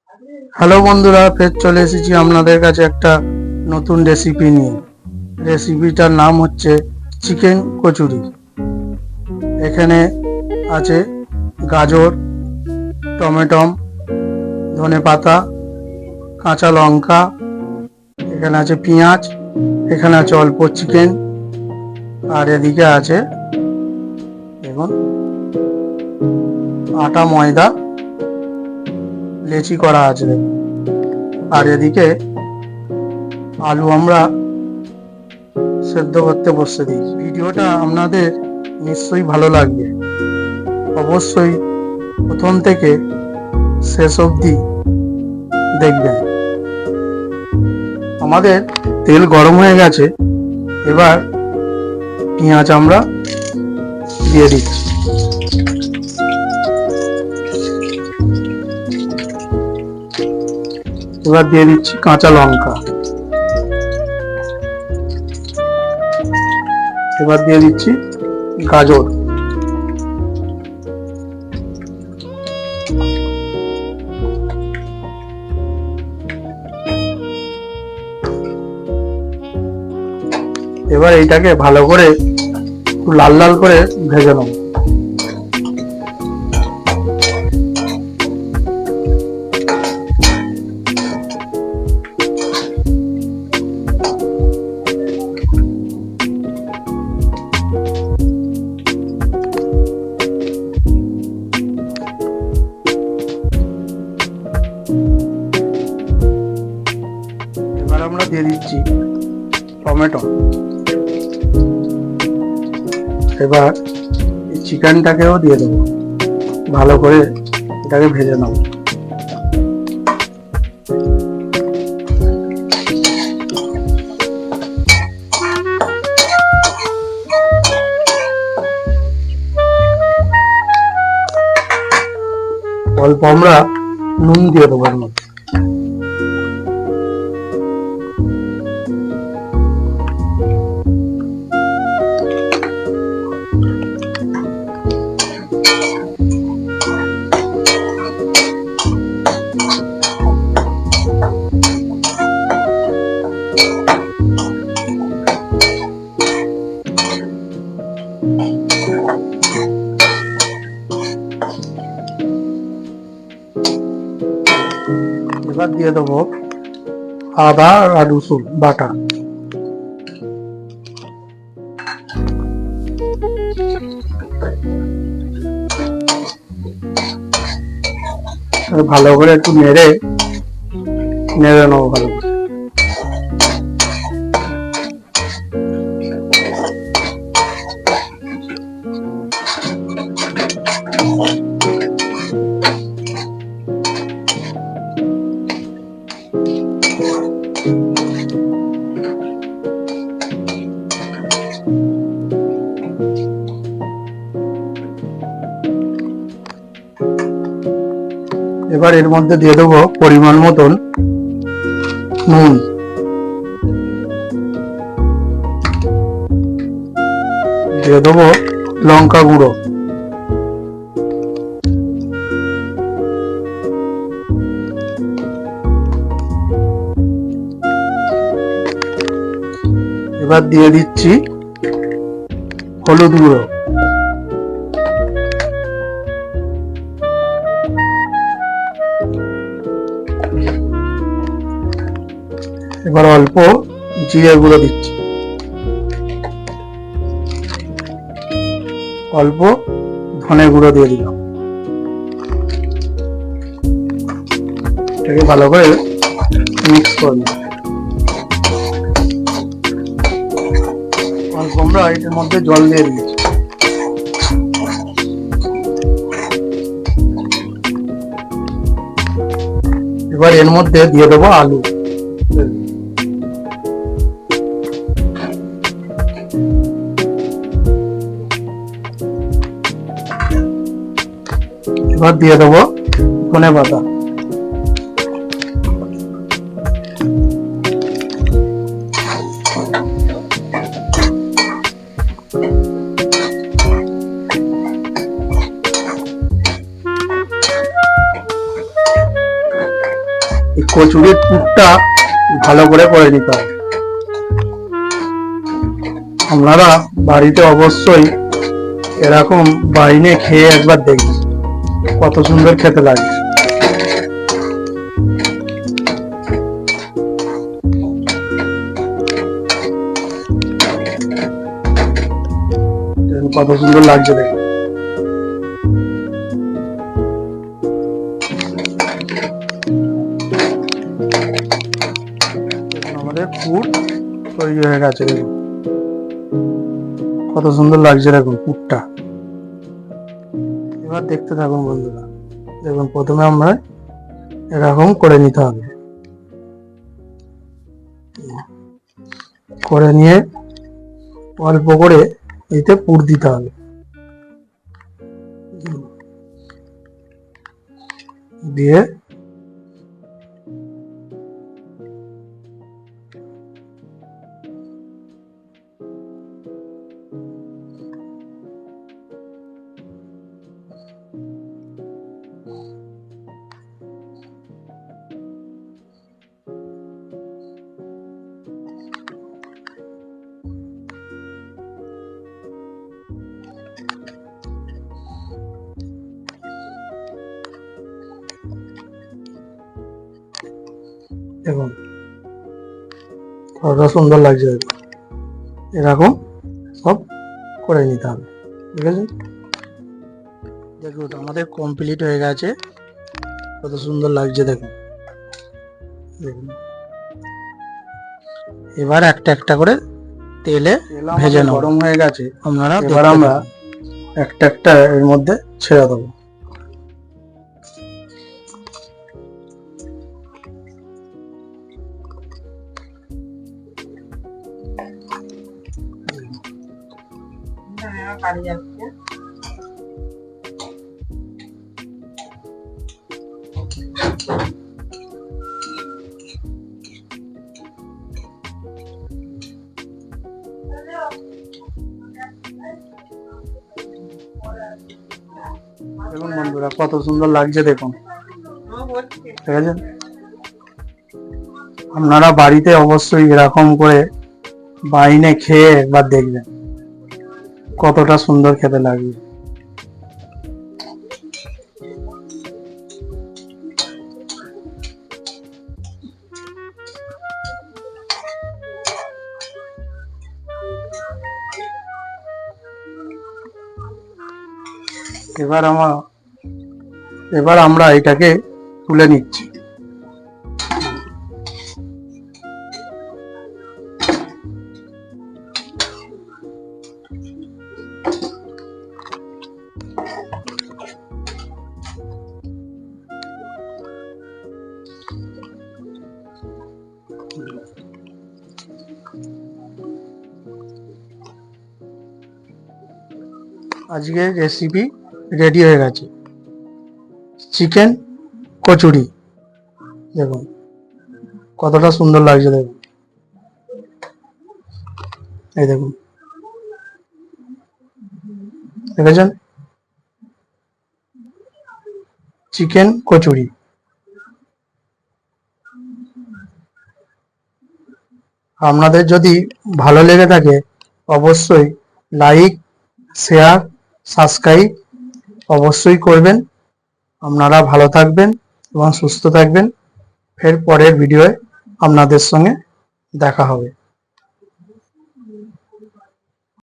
Hello বন্ধুরা, ফের চলে এসেছি আপনাদের কাছে একটা নতুন রেসিপি নিয়ে। রেসিপিটার নাম হচ্ছে চিকেন কচুরি। এখানে আছে গাজর, টমেটো, ধনেপাতা, কাঁচা লঙ্কা, এখানে আছে পেঁয়াজ, এখানে আছে অল্প চিকেন, আর এদিকে আছে দেখুন আটা ময়দা লেচি করা আছে দেখুন। আর এদিকে আলু আমরা সেদ্ধ করতে বসে দিয়েছি। ভিডিওটা আপনাদের নিশ্চয়ই ভালো লাগবে, অবশ্যই প্রথম থেকে শেষ অবধি দেখবেন। আমাদের তেল গরম হয়ে গেছে, এবার পেঁয়াজ আমরা দিয়ে দিচ্ছি। এবার দিয়ে দিচ্ছি কাঁচা লঙ্কা, এবার দিয়ে দিচ্ছি গাজর, এবার এইটাকে ভালো করে একটু লাল লাল করে ভেজে নেব। এবার আমরা দিয়ে দিচ্ছি টমেটো। এবার এই চিকেনটাকেও দিয়ে দেবো, ভালো করে এটাকে ভেজে নেব। অল্প আমরা নুন দিয়ে দেবো এর মধ্যে। এবার দিয়ে দেবো আদা আর রসুন বাটা। ভালো করে একটু নেড়ে নেবো ভালো করে। এবার এর মধ্যে দিয়ে দেবো পরিমাণ মতন নুন, দিয়ে দেবো লঙ্কা গুঁড়ো, এবার দিয়ে দিচ্ছি হলুদ গুঁড়ো, এবার অল্প জিরে গুঁড়ো দিচ্ছি, অল্প ধনে গুঁড়ো দিয়ে দিলাম। এটাকে ভালো করে মিক্স করে নিই। অল্প আমরা এটার মধ্যে জল দিয়ে দিচ্ছি। এবার এর মধ্যে দিয়ে দেবো আলু। এবার দিয়ে দেবো ধনেপাতা। এই কচুরির পুরটা ভালো করে নিতে হবে। আপনারা বাড়িতে অবশ্যই এরকম বাইনে খেয়ে একবার দেখবেন, কত সুন্দর খেতে লাগে। কত সুন্দর লাগছে দেখুন। আমাদের পুর তৈরি হয়ে গেছে দেখুন, কত সুন্দর লাগছে দেখুন পুরটা। এবার দেখতে থাকুন বন্ধুরা। দেখুন প্রথমে আমরা এরকম করে নিতে হবে, করে নিয়ে অল্প করে এতে পুর দিতে হবে। দিয়ে দেখুন কতটা সুন্দর লাগছে, এরকম সব করে নিতে হবে। ঠিক আছে, দেখুন আমাদের কমপ্লিট হয়ে গেছে, কত সুন্দর লাগছে দেখুন। দেখুন এবার একটা একটা করে তেলে ভেজে নেব। গরম হয়ে গেছে, আপনারা এবার আমরা একটা একটা এর মধ্যে ছেড়ে দেবো। দেখুন বন্ধুরা কত সুন্দর লাগছে দেখুন। ঠিক আছে, আপনারা বাড়িতে অবশ্যই এরকম করে বাইনে খেয়ে একবার দেখবেন, কতটা সুন্দর খেতে লাগবে। এবার আমরা এটাকে তুলে নিচ্ছি। আজকের রেসিপি রেডি হয়ে গেছে, চিকেন কচুরি। দেখুন কতটা সুন্দর লাগছে দেখুন। এই দেখুন, দেখেছেন চিকেন কচুরি। আপনাদের যদি ভালো লেগে থাকে অবশ্যই লাইক, শেয়ার, সাবস্ক্রাইব অবশ্যই করবেন। আপনারা ভালো থাকবেন এবং সুস্থ থাকবেন। ফের পরের ভিডিওয়ে আপনাদের সঙ্গে দেখা হবে।